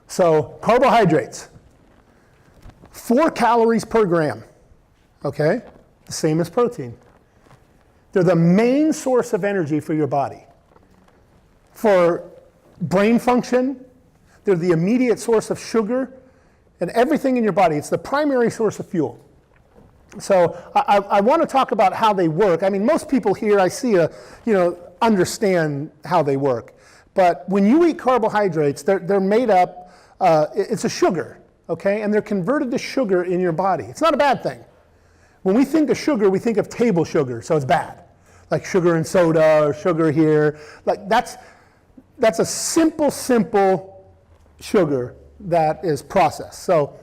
So carbohydrates, 4 calories per gram, okay? The same as protein. They're the main source of energy for your body. For brain function, they're the immediate source of sugar and everything in your body. It's the primary source of fuel. So I want to talk about how they work. I mean, most people here I see understand how they work. But when you eat carbohydrates, they're made up, it's a sugar, okay? And they're converted to sugar in your body. It's not a bad thing. When we think of sugar, we think of table sugar, so it's bad. Like sugar and soda or sugar here. Like that's a simple sugar that is processed. So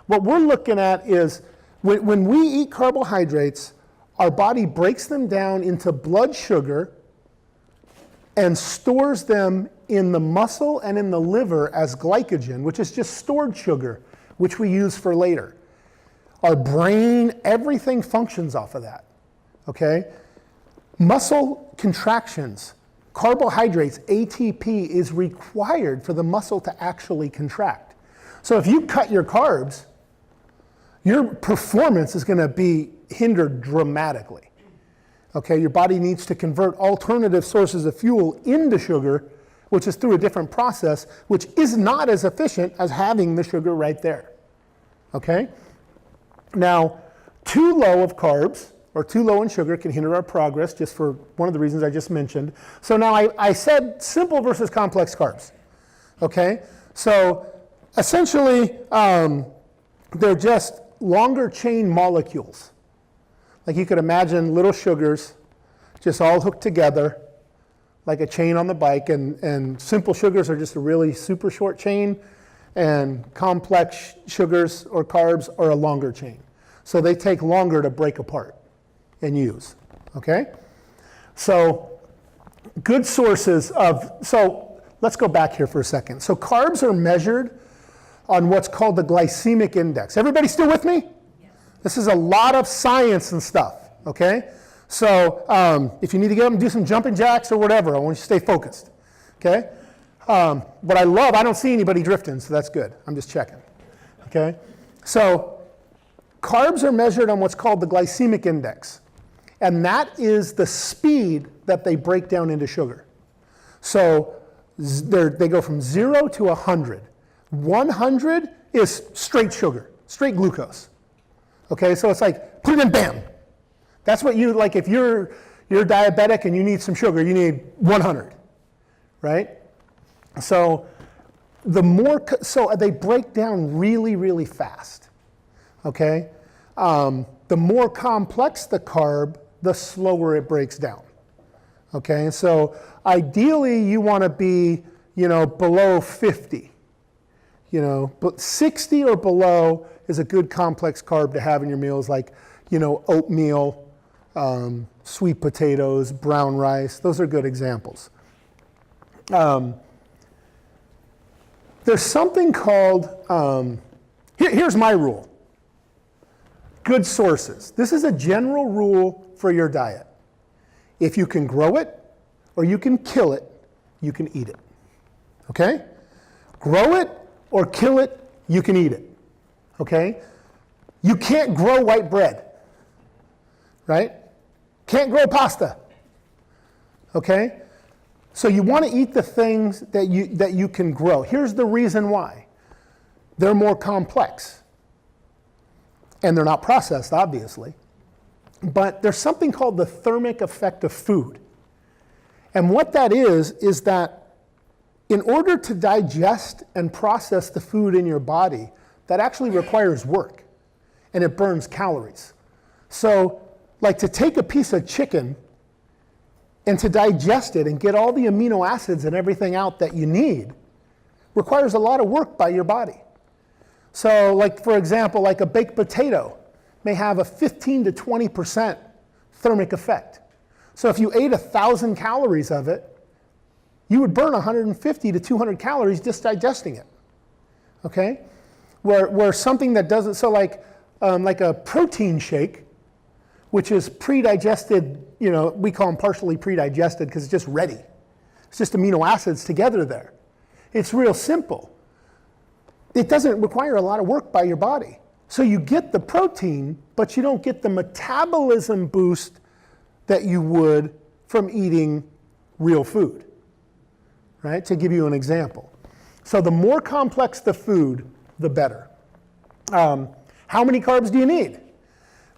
what we're looking at is when we eat carbohydrates, our body breaks them down into blood sugar and stores them in the muscle and in the liver as glycogen, which is just stored sugar, which we use for later. Our brain, everything functions off of that, okay? Muscle contractions, carbohydrates, ATP is required for the muscle to actually contract. So if you cut your carbs, your performance is going to be hindered dramatically. Okay, your body needs to convert alternative sources of fuel into sugar, which is through a different process, which is not as efficient as having the sugar right there. Okay? Now, too low of carbs or too low in sugar can hinder our progress, just for one of the reasons I just mentioned. So now I said simple versus complex carbs. Okay? So essentially, they're just longer chain molecules. Like you could imagine little sugars just all hooked together like a chain on the bike, and simple sugars are just a really super short chain, and complex sugars or carbs are a longer chain. So they take longer to break apart and use, okay? So good sources so let's go back here for a second. So carbs are measured on what's called the glycemic index. Everybody still with me? Yes. This is a lot of science and stuff, okay? So if you need to get up and do some jumping jacks or whatever, I want you to stay focused, okay? What I love, I don't see anybody drifting, so that's good. I'm just checking, okay? So carbs are measured on what's called the glycemic index, and that is the speed that they break down into sugar. So they go from 0 to 100. 100 is straight sugar, straight glucose. Okay, so it's like, put it in, bam. That's what you, like if you're diabetic and you need some sugar, you need 100, right? So so they break down really, really fast, okay? The more complex the carb, the slower it breaks down, okay? So ideally you want to be, below 50. But 60 or below is a good complex carb to have in your meals, like, oatmeal, sweet potatoes, brown rice. Those are good examples. There's something called, here's my rule. Good sources. This is a general rule for your diet. If you can grow it or you can kill it, you can eat it. Okay? Grow it or kill it, you can eat it, okay? You can't grow white bread, right? Can't grow pasta, okay? So you want to eat the things that you can grow. Here's the reason why. They're more complex, and they're not processed, obviously, but there's something called the thermic effect of food. And what that is that in order to digest and process the food in your body, that actually requires work, and it burns calories. So, like to take a piece of chicken and to digest it and get all the amino acids and everything out that you need requires a lot of work by your body. So, like for example, like a baked potato may have a 15 to 20% thermic effect. So if you ate 1,000 calories of it, you would burn 150 to 200 calories just digesting it, okay? Where something that doesn't, so like a protein shake, which is pre-digested, we call them partially pre-digested because it's just ready. It's just amino acids together there. It's real simple. it doesn't require a lot of work by your body. So you get the protein, but you don't get the metabolism boost that you would from eating real food, right? To give you an example. So the more complex the food, the better. How many carbs do you need?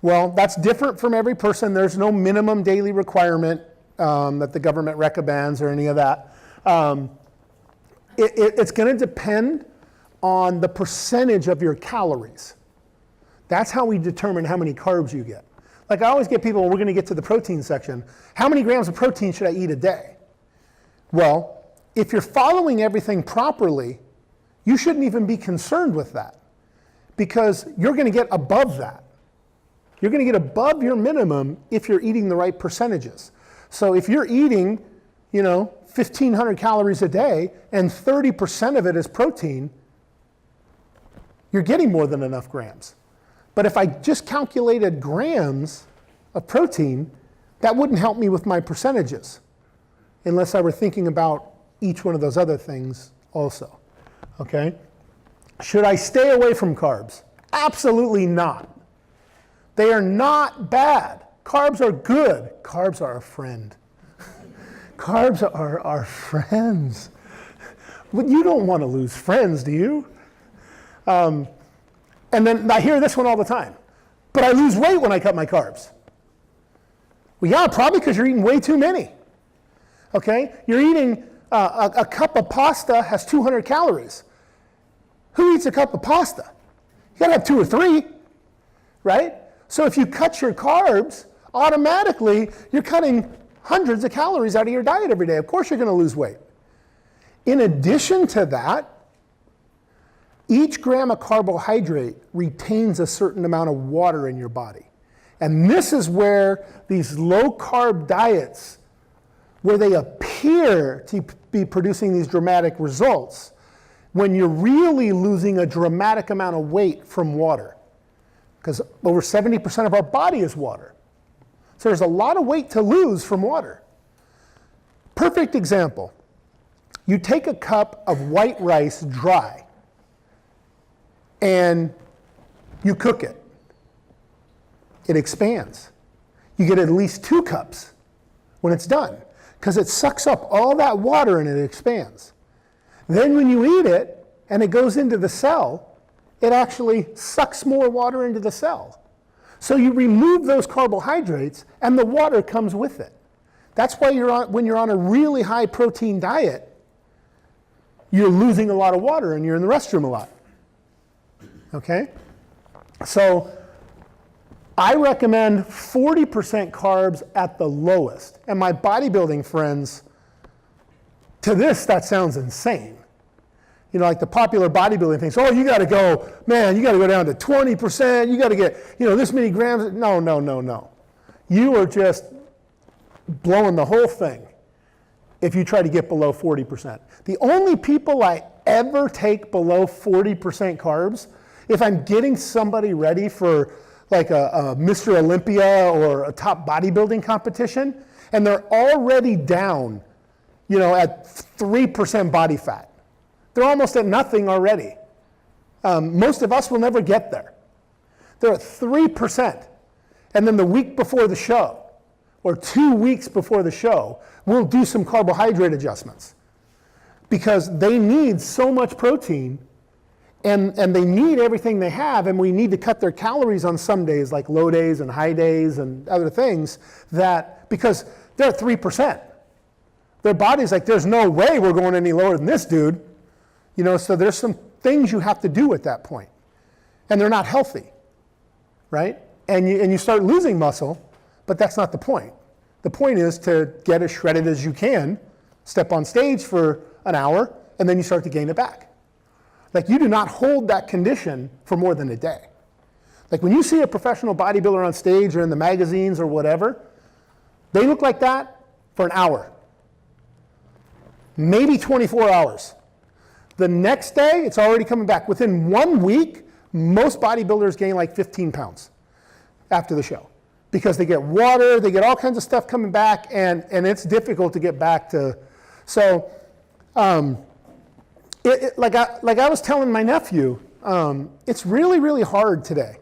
Well, that's different from every person. There's no minimum daily requirement that the government recommends or any of that. It's going to depend on the percentage of your calories. That's how we determine how many carbs you get. Like I always get people, we're going to get to the protein section. How many grams of protein should I eat a day? Well, if you're following everything properly, you shouldn't even be concerned with that because you're going to get above that. You're going to get above your minimum if you're eating the right percentages. So if you're eating, 1,500 calories a day and 30% of it is protein, you're getting more than enough grams. But if I just calculated grams of protein, that wouldn't help me with my percentages unless I were thinking about each one of those other things also, okay? Should I stay away from carbs? Absolutely not. They are not bad. Carbs are good. Carbs are a friend. Carbs are our friends. But you don't want to lose friends, do you? And then I hear this one all the time. But I lose weight when I cut my carbs. Well, yeah, probably because you're eating way too many. Okay? You're eating a cup of pasta has 200 calories. Who eats a cup of pasta? You gotta have 2 or 3, right? So if you cut your carbs, automatically you're cutting hundreds of calories out of your diet every day. Of course you're gonna lose weight. In addition to that, each gram of carbohydrate retains a certain amount of water in your body. And this is where these low-carb diets, where they appear to be producing these dramatic results, when you're really losing a dramatic amount of weight from water. Because over 70% of our body is water. So there's a lot of weight to lose from water. Perfect example. You take a cup of white rice dry, and you cook it. It expands. You get at least 2 cups when it's done because it sucks up all that water and it expands. Then when you eat it and it goes into the cell, it actually sucks more water into the cell. So you remove those carbohydrates and the water comes with it. That's why when you're on a really high protein diet, you're losing a lot of water and you're in the restroom a lot. Okay? So I recommend 40% carbs at the lowest. And my bodybuilding friends, to this, that sounds insane. Like the popular bodybuilding things, oh, you got to go, man, you got to go down to 20%, you got to get, this many grams. No. You are just blowing the whole thing if you try to get below 40%. The only people I ever take below 40% carbs, if I'm getting somebody ready for like a Mr. Olympia or a top bodybuilding competition, and they're already down, at 3% body fat. They're almost at nothing already. Most of us will never get there. They're at 3%. And then the week before the show, or 2 weeks before the show, we'll do some carbohydrate adjustments. Because they need so much protein, and they need everything they have, and we need to cut their calories on some days, like low days and high days and other things, because they're at 3%. Their body's like, there's no way we're going any lower than this dude. So there's some things you have to do at that point. And they're not healthy, right? And you start losing muscle, but that's not the point. The point is to get as shredded as you can, step on stage for an hour, and then you start to gain it back. Like you do not hold that condition for more than a day. Like when you see a professional bodybuilder on stage or in the magazines or whatever, they look like that for an hour, maybe 24 hours. The next day, it's already coming back. Within 1 week, most bodybuilders gain like 15 pounds after the show because they get water, they get all kinds of stuff coming back, and it's difficult to get back to. So like I was telling my nephew, it's really, really hard today.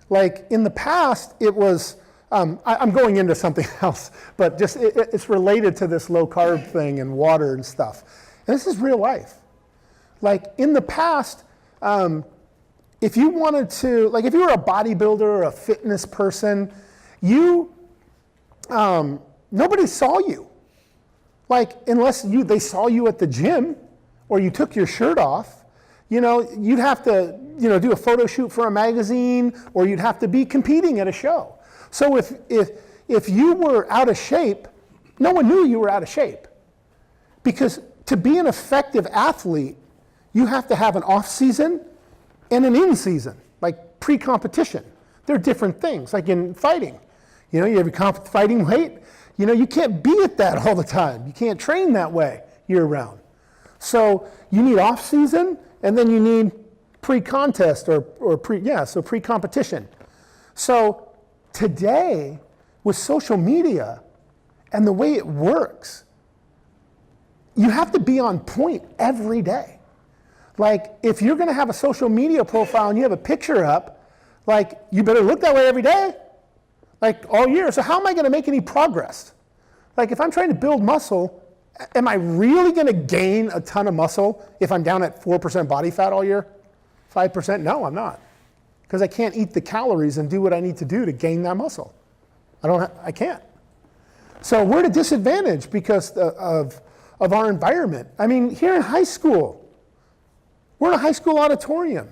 Like in the past, it was, I'm going into something else, but just it's related to this low carb thing and water and stuff. And this is real life. Like in the past, if you wanted to, like if you were a bodybuilder or a fitness person, nobody saw you. Like unless they saw you at the gym or you took your shirt off, you'd have to, do a photo shoot for a magazine, or you'd have to be competing at a show. So if you were out of shape, no one knew you were out of shape. Because to be an effective athlete, you have to have an off season and an in season, like pre-competition. They're different things, like in fighting. You have your fighting weight. You can't be at that all the time. You can't train that way year round. So you need off season, and then you need pre-contest or pre-competition. So today, with social media and the way it works, you have to be on point every day. Like if you're gonna have a social media profile and you have a picture up, like you better look that way every day, like all year. So how am I gonna make any progress? Like if I'm trying to build muscle, am I really gonna gain a ton of muscle if I'm down at 4% body fat all year? 5%? No, I'm not. Because I can't eat the calories and do what I need to do to gain that muscle. I can't. So we're at a disadvantage because of our environment. I mean, here in high school, we're in a high school auditorium.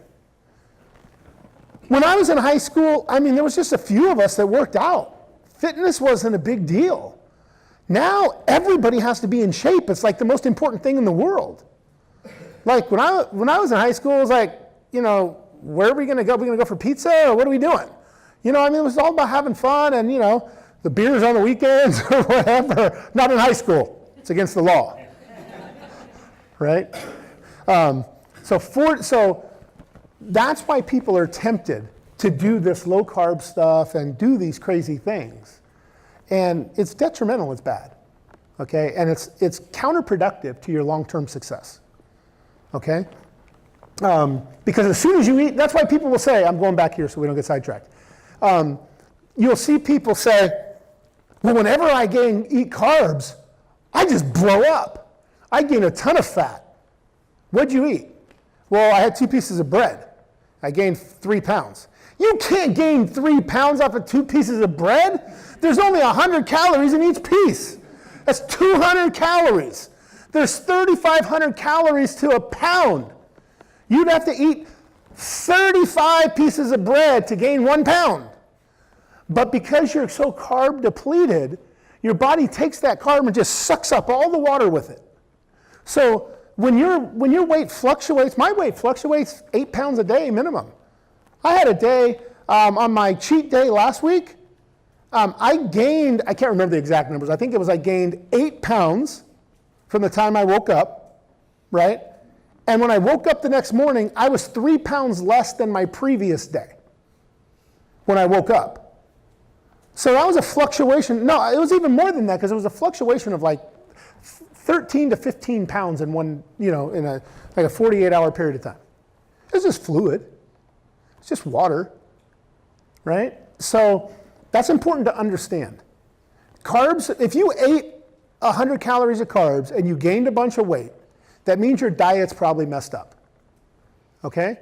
When I was in high school, there was just a few of us that worked out. Fitness wasn't a big deal. Now everybody has to be in shape. It's like the most important thing in the world. Like when I was in high school, it was like, where are we gonna go? Are we gonna go for pizza or what are we doing? It was all about having fun and, the beers on the weekends or whatever. Not in high school. It's against the law. Right? So that's why people are tempted to do this low carb stuff and do these crazy things. And it's detrimental, it's bad, okay? And it's counterproductive to your long-term success, okay? Because as soon as you eat, that's why people will say, I'm going back here so we don't get sidetracked. You'll see people say, well, whenever I eat carbs, I just blow up. I gain a ton of fat. What'd you eat? Well, I had 2 pieces of bread. I gained 3 pounds. You can't gain 3 pounds off of 2 pieces of bread. There's only 100 calories in each piece. That's 200 calories. There's 3,500 calories to a pound. You'd have to eat 35 pieces of bread to gain 1 pound. But because you're so carb depleted, your body takes that carb and just sucks up all the water with it. So when your weight fluctuates, my weight fluctuates 8 pounds a day minimum. I had a day on my cheat day last week, I gained, I can't remember the exact numbers, I think it was I gained 8 pounds from the time I woke up, right? And when I woke up the next morning, I was 3 pounds less than my previous day when I woke up. So that was a fluctuation. No, it was even more than that because it was a fluctuation of like 13 to 15 pounds in one, in a 48-hour period of time. It's just fluid. It's just water, right? So that's important to understand. Carbs, if you ate 100 calories of carbs and you gained a bunch of weight, that means your diet's probably messed up, okay?